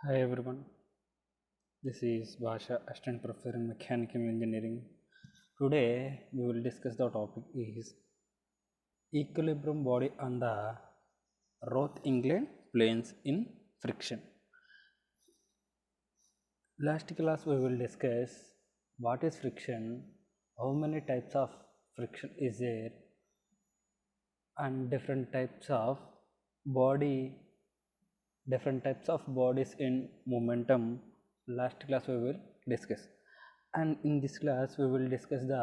Hi everyone, this is Basha, Assistant Professor in Mechanical Engineering. Today we will discuss the topic is equilibrium body on the Roth England planes in friction. Last class we will discuss what is friction, how many types of friction is there, and different types of bodies in momentum. Last class we will discuss, and in this class we will discuss the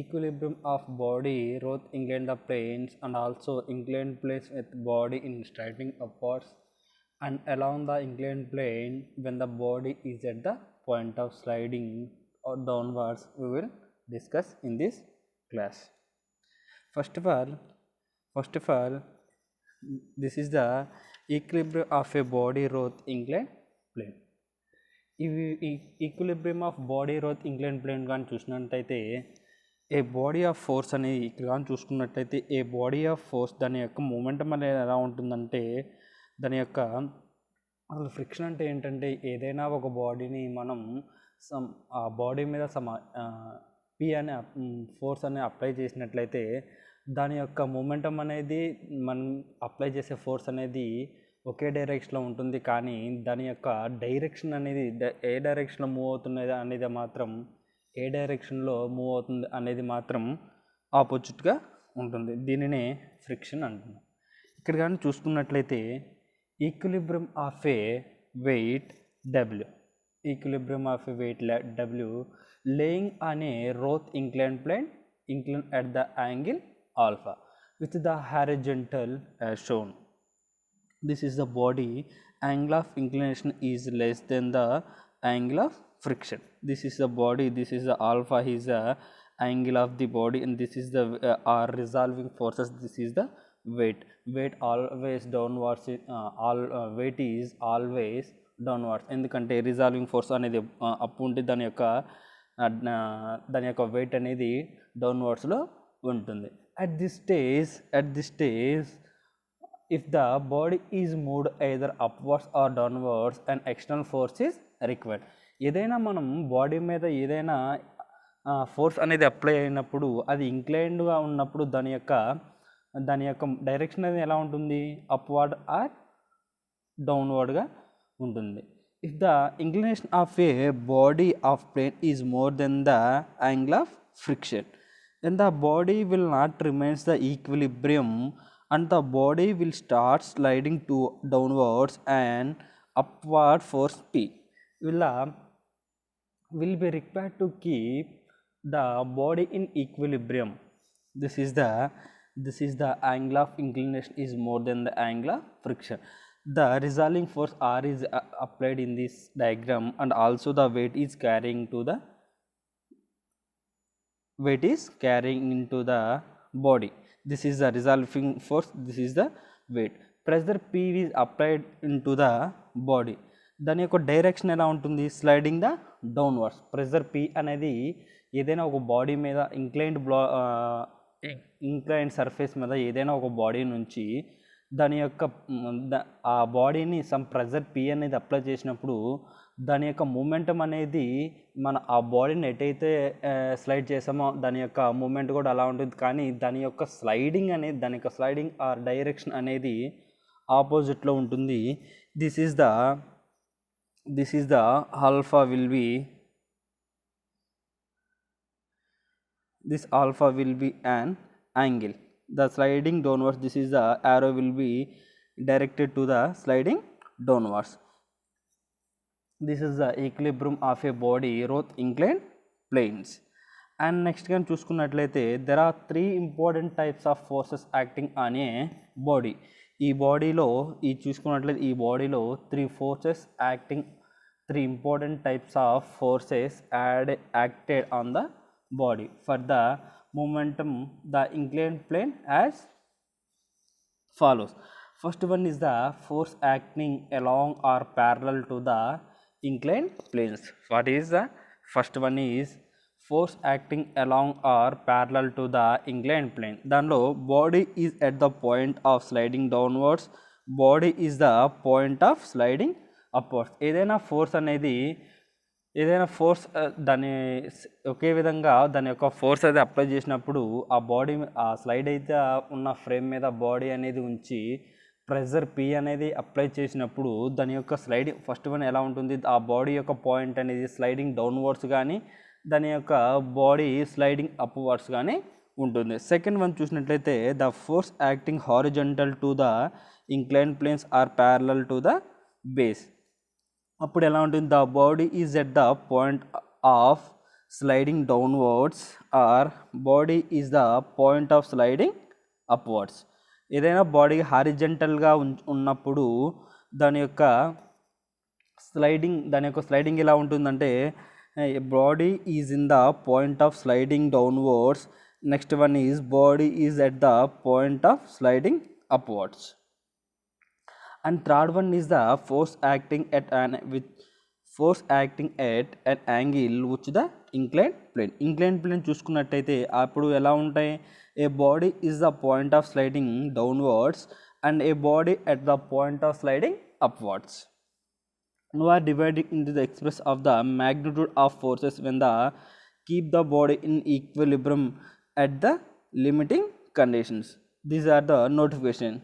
equilibrium of body Roth England planes and also inclined planes with body in straightening upwards and along the inclined plane when the body is at the point of sliding or downwards. We will discuss in this class. First of all, this is the equilibrium of a body Roth England plane. ఈ equilibrium of body rough incline plane కానీ చూసినట్టయితే ఏ body of force అనేది ఇక్కడ కానీ చూసుకున్నట్లయితే ఏ body of force దాని యొక్క momentum అనేది ఎలా ఉంటుందంటే దాని యొక్క అసలు ఫ్రిక్షన్ అంటే ఏంటంటే ఏదైనా ఒక బాడీని మనం ఆ బాడీ మీద పి అనే ఫోర్స్ అనేది అప్లై చేసినట్లయితే దాని యొక్క మూమెంటం అనేది మనం అప్లై చేసే ఫోర్స్ అనేది ఒకే డైరెక్షన్లో ఉంటుంది, కానీ దాని యొక్క డైరెక్షన్ అనేది ఏ డైరెక్షన్లో మూవ్ అవుతున్నది అనేది మాత్రం ఏ డైరెక్షన్లో మూవ్ అవుతుంది అనేది మాత్రం ఆపోజిట్గా ఉంటుంది. దీనినే ఫ్రిక్షన్ అంటున్నాం. ఇక్కడ కానీ చూసుకున్నట్లయితే equilibrium of A wait W laying on a Roth inclined plane inclined at the angle alpha with the horizontal as shown. This is the body angle of inclination is less than the angle of friction. This is the body, this is the alpha is the angle of the body, and this is the our resolving forces. This is the weight always downwards. Weight is always downwards ఎందుకంటే resolving force అనేది up ఉంటే దాని యొక్క wait అనేది డౌన్వర్డ్స్లో ఉంటుంది. at this stage if the body is moved either upwards or downwards an external force is required. ఏదైనా మనం body మీద ఏదైనా ఫోర్స్ అనేది అప్లై అయినప్పుడు అది ఇంక్లైన్డ్గా ఉన్నప్పుడు దాని యొక్క డైరెక్షన్ అనేది ఎలా ఉంటుంది, అప్వర్డ్ ఆర్ డౌన్వర్డ్గా ఉంటుంది. if the inclination of a body of plane is more than the angle of friction, then the body will not remains the equilibrium and the body will start sliding to downwards and upward force P will be required to keep the body in equilibrium. This is the angle of inclination is more than the angle of friction. The resolving force R is applied in this diagram, and also the weight is carrying into the body. This is the resolving force, this is the weight. Pressure P is applied into the body. దాని యొక్క direction ఎలా ఉంటుంది, sliding the downwards. Pressure P అనేది ఏదైనా ఒక body మీద inclined surface మీద ఏదైనా ఒక బాడీ నుంచి దాని యొక్క ఆ బాడీని సమ్ ప్రెషర్ P అనేది అప్లై చేసినప్పుడు దాని యొక్క మూమెంటం అనేది మన ఆ బాడీని ఎటైతే స్లైడ్ చేసామో దాని యొక్క మూమెంట్ కూడా అలా ఉంటుంది, కానీ దాని యొక్క స్లైడింగ్ ఆర్ డైరెక్షన్ అనేది ఆపోజిట్లో ఉంటుంది. This is the alpha will be an angle. The sliding downwards, this is the arrow will be directed to the sliding downwards. This is the equilibrium of a body Roth inclined planes. And next again చూసుకున్నట్లయితే there are three important types of forces acting on a body. ఈ బాడీలో three important types of forces acted on the body. For the momentum, the inclined plane as follows. First one is the force acting along or parallel to the inclined planes. What is the first one is force acting along or parallel to the inclined plane. Danlo body is at the point of sliding downwards, body is the point of sliding upwards. ఏదైనా force దాని ఒకే విధంగా దాని యొక్క force అయితే apply చేసినప్పుడు ఆ body ఆ slide అయితే ఉన్న ఫ్రేమ్ మీద బాడీ అనేది ఉంచి ప్రెజర్ P అనేది అప్లై చేసినప్పుడు దాని యొక్క స్లైడింగ్ ఫస్ట్ వన్ ఎలా ఉంటుంది, ఆ బాడీ యొక్క పాయింట్ అనేది స్లైడింగ్ డౌన్వర్డ్స్ కానీ దాని యొక్క బాడీ స్లైడింగ్ అప్వర్డ్స్ కానీ ఉంటుంది. సెకండ్ వన్ చూసినట్లయితే the force acting horizontal to the incline planes are parallel to the base. అప్పుడు ఎలా ఉంటుంది, the body is at the point of sliding downwards or body is the point of sliding upwards. ఏదైనా body హారిజంటల్గా ఉన్నప్పుడు దాని యొక్క sliding ఎలా ఉంటుందంటే body is in the point of sliding downwards, next one is body is at the point of sliding upwards. And third one is the force acting at an angle which the inclined plane చూసుకున్నట్టయితే అప్పుడు ఎలా ఉంటాయి, a body is the point of sliding downwards and a body at the point of sliding upwards. Now are divided into the express of the magnitude of forces when the keep the body in equilibrium at the limiting conditions. These are the notification.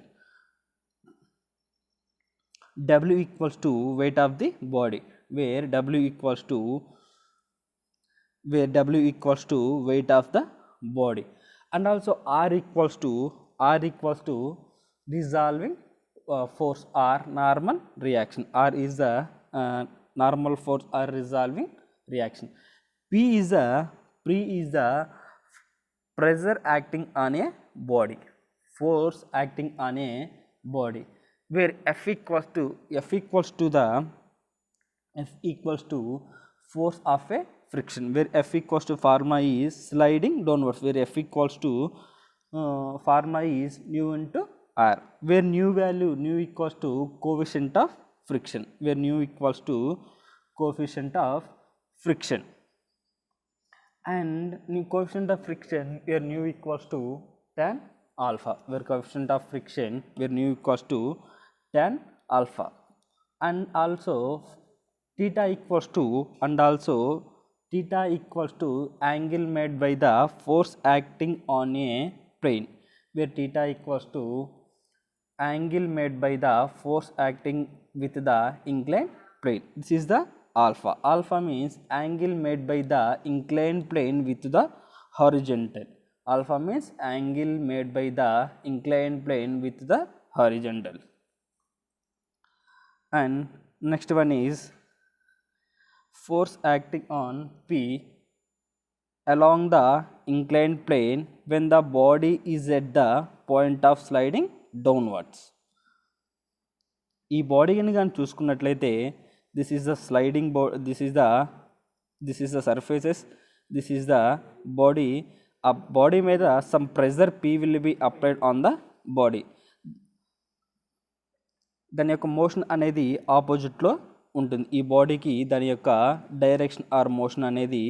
W equals to weight of the body, where W equals to weight of the body, and also R equals to resolving force or normal reaction. R is the normal force or resolving reaction. P is the pressure acting on a body, force acting on a body, where F equals to force of a friction, where F equals to formula is sliding downwards, where F equals to formula is nu into R, where nu equals to coefficient of friction, where nu equals to coefficient of friction, and coefficient of friction where nu equals to tan alpha, where coefficient of friction where nu equals to tan alpha, and also theta equals to angle made by the force acting on a plane, where theta equals to angle made by the force acting with the inclined plane. This is the alpha. Alpha means angle made by the inclined plane with the horizontal. Alpha means angle made by the inclined plane with the horizontal. And next one is force acting on P along the inclined plane when the body is at the point of sliding downwards. ఈ body కానీ చూసుకున్నట్లయితే this is the sliding body, this is the surfaces, this is the body. ఆ body మీద some pressure P will be applied on the body. దాని యొక్క motion అనేది ఆపోజిట్లో ఉంటుంది. ఈ బాడీకి దాని యొక్క డైరెక్షన్ ఆర్ మోషన్ అనేది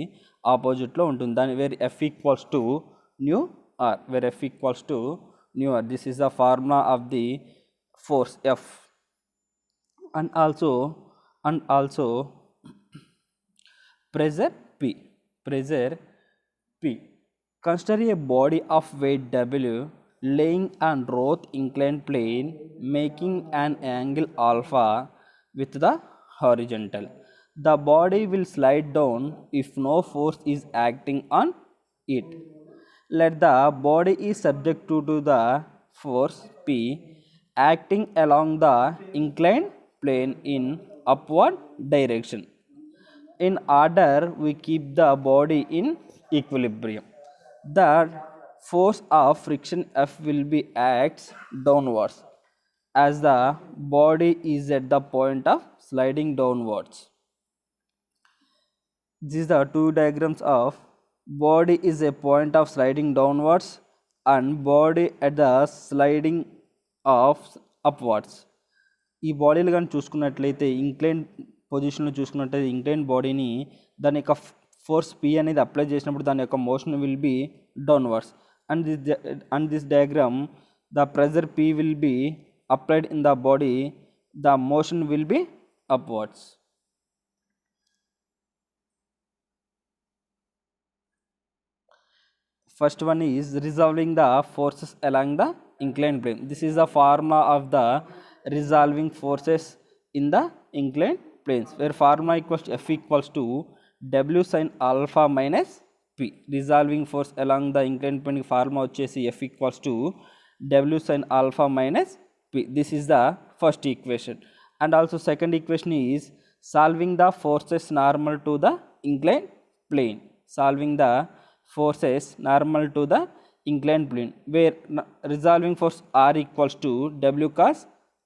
ఆపోజిట్లో ఉంటుంది. దాని where F equals to nu R, where F equals to nu R. This is the formula of the force F. and also pressure P. Consider a body of weight W laying on rough inclined plane making an angle alpha with the horizontal. The body will slide down if no force is acting on it. Let the body is subject to the force P acting along the inclined plane in upward direction. In order we keep the body in equilibrium, the force of friction F will be acts downwards as the body is at the point of sliding downwards. These are two diagrams of body is a point of sliding downwards and body at the sliding of upwards. ఈ బాడీలు కానీ చూసుకున్నట్లయితే incline పొజిషన్లో చూసుకున్నట్లయితే incline బాడీని దాని యొక్క force P అనేది అప్లై చేసినప్పుడు దాని యొక్క motion will be downwards. and this diagram the pressure P will be applied in the body, the motion will be upwards. First one is resolving the forces along the inclined plane. This is the formula of the resolving forces in the inclined planes, where formula equals to F equals to W sin alpha minus P. Resolving force along the inclined plane formula వచ్చేసి F equals to W sin alpha minus P. This is the first equation. And also second equation is solving the forces normal to the inclined plane. Solving the forces normal to the inclined plane, where resolving force R equals to W cos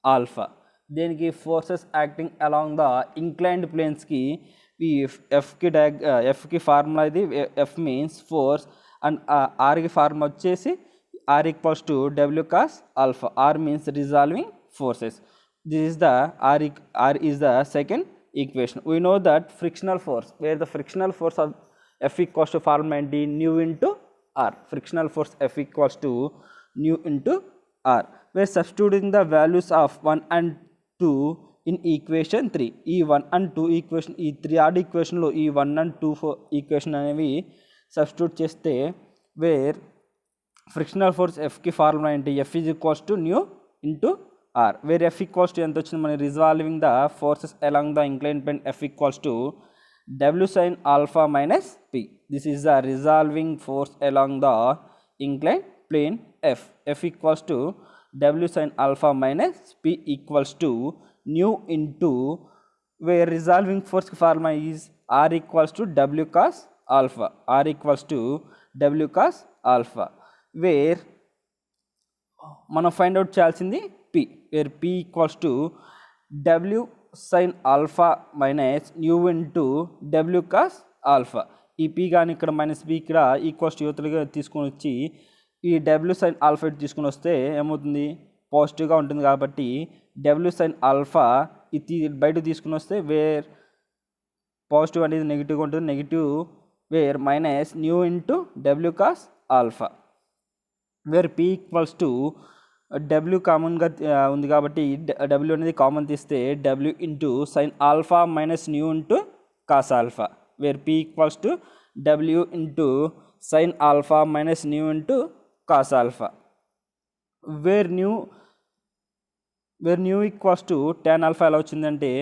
alpha. దేనికి forces acting along the inclined ప్లేన్స్కి ఈ ఎఫ్కి formula ఇది. F means force and ఆర్కి formula వచ్చేసి R equals to W cos alpha. R means resolving forces. This is the R is the second equation. We know that frictional force, where the frictional force of F equals to formula ఏంటి, nu into R. Frictional force F equals to nu into R, where substituting the values of 1 and 2 in equation 3. ఈ 1 and 2 equation, ఈ 3 ఆర్డ్ ఈక్వేషన్లో ఈ 1 and 2 equation అనేవి substitute చేస్తే, where frictional force Fకి formula ఏంటి, F is equals to new into R, where F equals to ఎంత వచ్చింది మన resolving the forces along the inclined plane. F equals to W sin alpha minus P. This is the resolving force along the inclined plane F. F equals to W sin alpha minus P equals to nu into, where resolving force formula is R equals to W cos alpha. R equals to W cos alpha, where మనం find out చేయాల్సింది P, where P equals to W sin alpha minus nu into W cos alpha. ఈ P కానీ ఇక్కడ minus B ఇక్కడ equals to యువతలుగా తీసుకొని వచ్చి ఈ W sin alpha తీసుకొని వస్తే ఏమవుతుంది, పాజిటివ్గా ఉంటుంది. కాబట్టి W sin alpha ఇది బయట తీసుకుని వస్తే, వేర్ పాజిటివ్ అనేది నెగిటివ్గా ఉంటుంది, negative where minus nu into W cos alpha, where P equals to W కామన్గా ఉంది కాబట్టి W అనేది కామన్ తీస్తే W into sine alpha minus nu into cos alpha, where P equals to W into sine alpha minus nu into cos alpha, where nu equals to tan alpha ఎలా వచ్చిందంటే,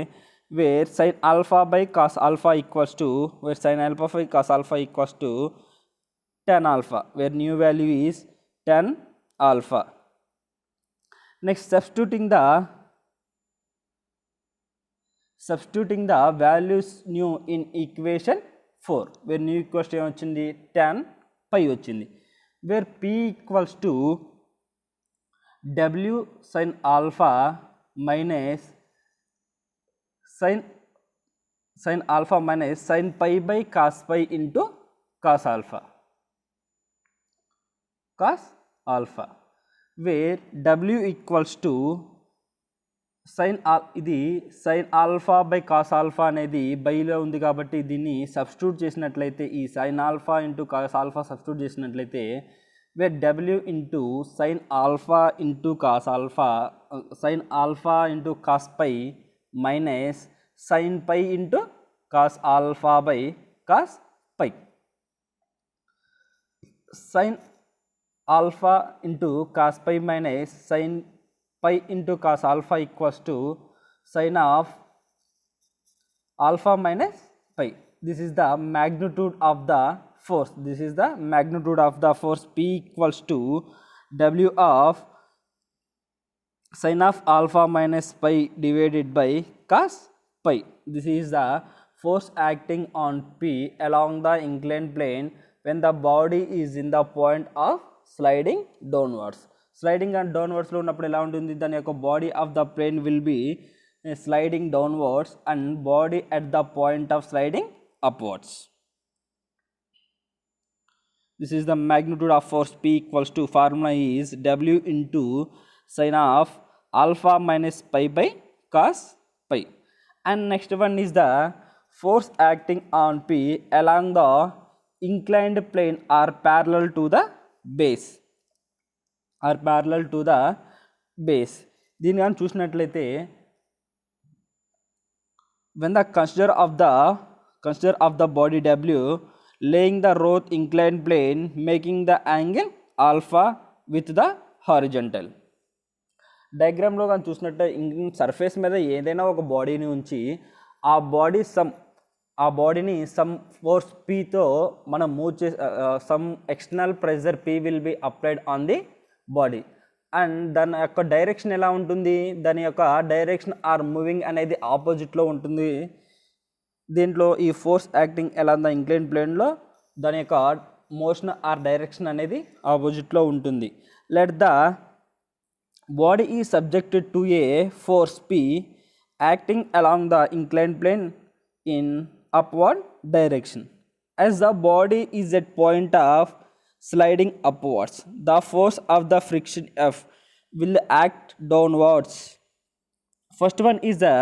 where sine alpha by cos alpha equals to, where sine alpha by cos alpha equals to tan alpha, where nu value is tan alpha. Next, substituting the values new in equation 4, where new equals to వచ్చింది tan pi వచ్చింది, where P equals to W sin alpha minus sin alpha minus sin pi by cos pi into cos alpha, where W equals to ఇది sine alpha by cos alpha అనేది బైలో ఉంది కాబట్టి దీన్ని substitute చేసినట్లయితే, ఈ sine alpha into cos alpha substitute చేసినట్లయితే, where W into sine alpha into cos alpha, sine alpha into cos pi minus sine pi into cos alpha by cos pi. Sine alpha into cos pi minus sin pi into cos alpha equals to sin of alpha minus pi. This is the magnitude of the force. This is the magnitude of the force. P equals to W of sin of alpha minus pi divided by cos pi. This is the force acting on P along the inclined plane when the body is in the point of sliding downwards. Sliding and డౌన్వర్డ్స్లో ఉన్నప్పుడు ఎలా ఉంటుంది, దాని యొక్క body of the plane will be sliding downwards and body at the point of sliding upwards. This is the magnitude of force. P equals to formula is W into sin of alpha minus pi by cos pi. And next one is the force acting on P along the inclined plane are parallel to the base. దీన్ని కానీ చూసినట్లయితే when the consider of the body W laying the roth inclined plane making the angle alpha with the horizontal. డయాగ్రామ్లో కానీ చూసినట్టే surface మీద ఏదైనా ఒక బాడీని ఉంచి ఆ బాడీని సమ్ ఫోర్స్ పీతో మనం మూవ్ చేసి some external pressure P will be applied on the body and దాని యొక్క డైరెక్షన్ ఎలా ఉంటుంది, దాని యొక్క డైరెక్షన్ ఆర్ మూవింగ్ అనేది ఆపోజిట్లో ఉంటుంది. దీంట్లో ఈ ఫోర్స్ యాక్టింగ్ ఎలా ఉందా ఇంక్లైన్ ప్లేన్లో దాని యొక్క మోషన్ ఆర్ డైరెక్షన్ అనేది ఆపోజిట్లో ఉంటుంది. Let the body is subjected to a force P acting along the incline plane in upward direction. As the body is at point of sliding upwards, the force of the friction F will act downwards. First one is the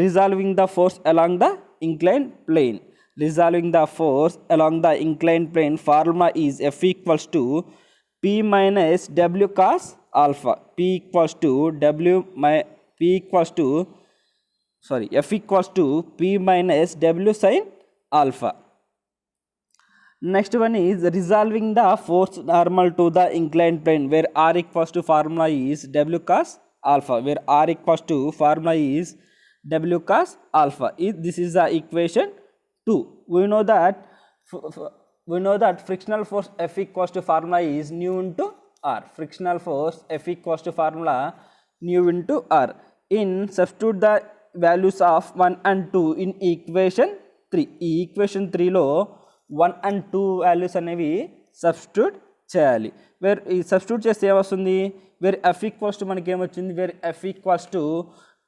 resolving the force along the inclined plane. Resolving the force along the inclined plane formula is F equals to P minus W cos alpha. F equals to P minus W sin alpha. Next one is resolving the force normal to the inclined plane where R equals to formula is W cos alpha. Where R equals to formula is W cos alpha. This is the equation 2. We know that frictional force F equals to formula is nu into R. Frictional force F equals to formula nu into R. In substitute the values of 1 and 2 in equation 3. ఈ equation 3లో 1 and 2 values అనేవి substitute చేయాలి. Where ఈ substitute చేస్తే ఏమొస్తుంది, where F equals to మనకి ఏమొచ్చింది, where F equals to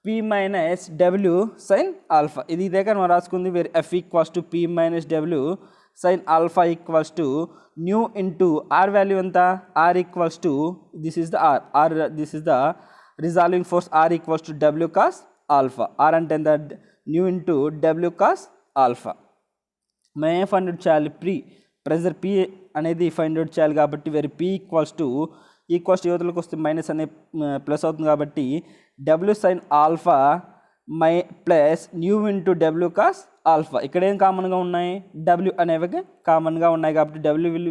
P minus W sine alpha. ఇది ఇదే కానీ మనం రాసుకుంది, where F equals to P minus W sine alpha equals to new into R value ఎంత, R equals to this is the R this is the resolving force R equals to W cos alpha. Are అంటే ఎంత, new into W cos alpha. మేము find out చేయాలి, pressure P అనేది find out చేయాలి కాబట్టి వేరే P equals to యువతలకు వస్తే మైనస్ అనే ప్లస్ అవుతుంది కాబట్టి W sine alpha plus mu into W cos alpha. ఇక్కడ ఏం కామన్గా ఉన్నాయి, డబ్ల్యూ అనేవి కామన్గా ఉన్నాయి కాబట్టి డబ్ల్యూ విల్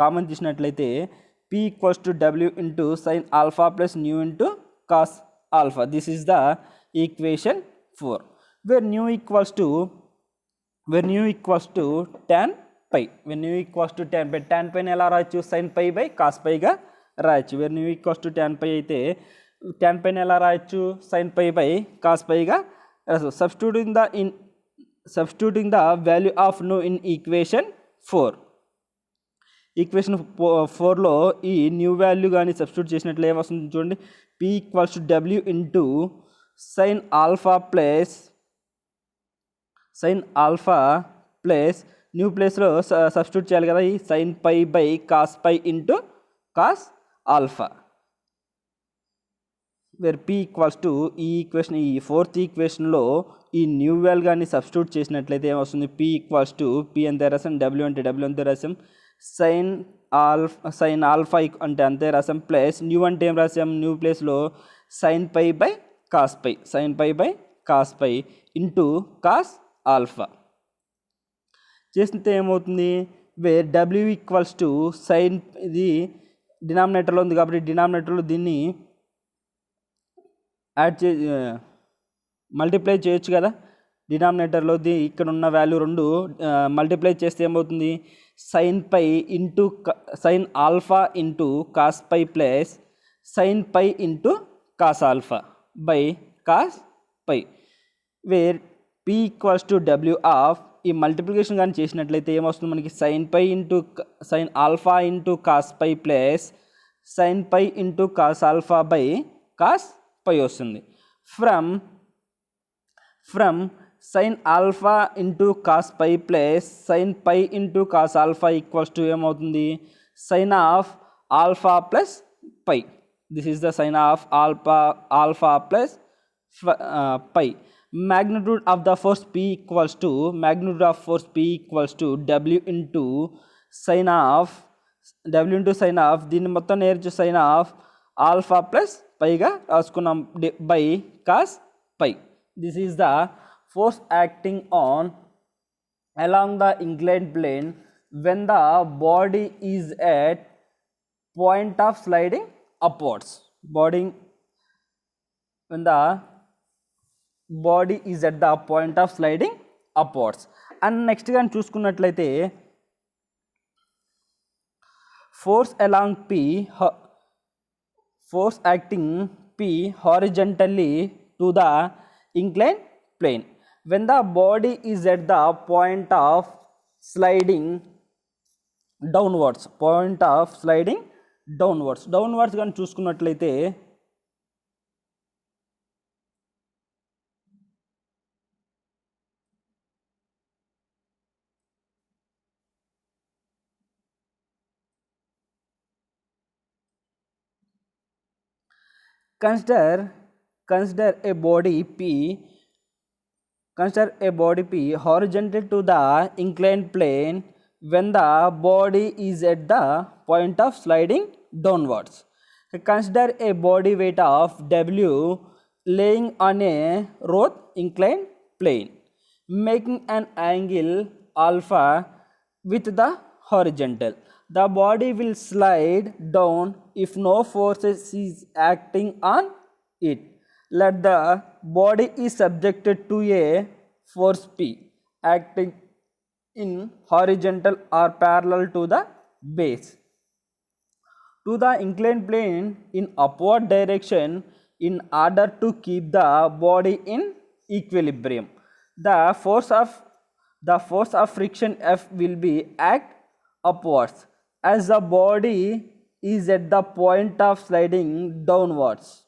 కామన్ తీసినట్లయితే P equals to W into sine alpha plus mu into cos alpha. This is the equation 4 where nu equals to tan pi. When nu equals to tan pi, tan pi ఎలా రాయొచ్చు, sin pi by cos pi గా రాయొచ్చు. where nu equals to tan pi అయితే tan pi ఎలా రాయొచ్చు, sin pi by cos pi గా రాయొచ్చు. substituting the value of nu in equation 4. Equation 4లో ఈ న్యూ వాల్యూ కానీ సబ్స్టిట్యూట్ చేసినట్లు ఏమొస్తుంది చూడండి, p equals to w into sin alpha plus nu ప్లేస్లో సబ్స్టిట్యూట్ చేయాలి కదా, ఈ sin pi by cos pi into cos alpha. Where p equals to ఈ ఈక్వేషన్, ఈ ఫోర్త్ ఈక్వేషన్లో ఈ న్యూ వాల్యూ కానీ సబ్స్టిట్యూట్ చేసినట్లయితే ఏమొస్తుంది, p ఈక్వల్స్ టు p అంతే రాసాం, w అంటే w అంతే రాసాం, sin alpha అంటే అంతే రాసాం, ప్లస్ న్యూ అంటే ఏం రాసాం, న్యూ ప్లేస్లో sin pi by cos pi into cos alpha చేస్తే ఏమవుతుంది, where W equals to sine, ఇది డినామినేటర్లో ఉంది కాబట్టి డినామినేటర్లో దీన్ని మల్టిప్లై చేయొచ్చు కదా. డినామినేటర్లో ఇక్కడ ఉన్న వాల్యూ రెండు మల్టిప్లై చేస్తే ఏమవుతుంది, sine pi into sine alpha into cos pi plus sine pi into cos alpha by cos pi where p equals to w of ఈ మల్టిప్లికేషన్ కానీ చేసినట్లయితే ఏమొస్తుంది మనకి, sin pi into sin alpha into cos pi plus sin pi into cos alpha by cos pi వస్తుంది. From sin alpha into cos pi plus sin pi into cos alpha equals to ఏమవుతుంది, sin of alpha plus pi. This is the sin of alpha plus pi. Magnitude of the force P equals to W into sin of దీన్ని మొత్తం నేర్చు sin of alpha plus pi గా రాసుకున్నాం by cos pi. This is the force acting on along the inclined plane when the body is at point of sliding upwards. When the body is at the point of sliding upwards. And next గా చూసుకున్నట్లయితే force along P, force acting P horizontally to the inclined plane when the body is at the point of sliding downwards, downwards కానీ చూసుకున్నట్లయితే consider a body P horizontal to the inclined plane when the body is at the point of sliding downwards. Consider a body weight of W laying on a rough inclined plane, making an angle alpha with the horizontal. The body will slide down if no forces is acting on it. Let the body is subjected to a force P acting in horizontal or parallel to the base to the inclined plane in upward direction in order to keep the body in equilibrium. The force of friction F will be act upwards as the body is at the point of sliding downwards.